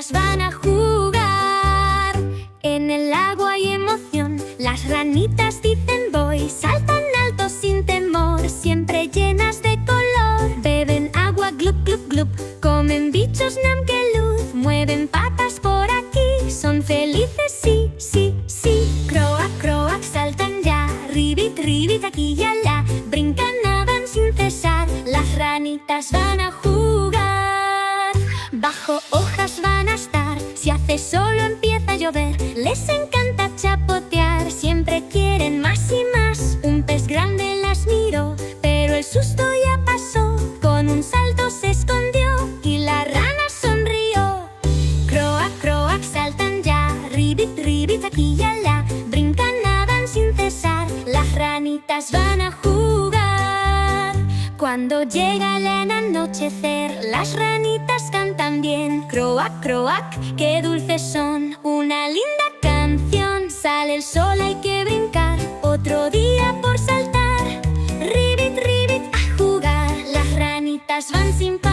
ranitas van a jugar. En el agua hay emoción, las ranitas dicen voy. Saltan alto sin temor, siempre llenas de color. Beben agua, glup, glup, glup. Comen bichos, nam que luz. Mueven patas por aquí, son felices, sí, sí, sí. Croak, croak, saltan ya. Ribbit, ribbit, aquí y allá. Brincan, nadan sin cesar. Las ranitas van a jugar. Bajo hojas van a estar. Si hace solo empieza a llover. Les encanta chapotear, siempre quieren más y más. Un pez grande las miró, pero el susto ya pasó. Con un salto se escondió y la rana sonrió. Croak, croak, saltan ya. Ribbit, ribbit, aquí y allá. Brincan, nadan sin cesar. Las ranitas van a jugar. Cuando llega el anochecer, las ranitas cantan bien. Croak, croak, qué dulces son. Una linda canción. Sale el sol, hay que brincar. Otro día por saltar. Ribbit, ribbit, a jugar. Las ranitas van sin parar.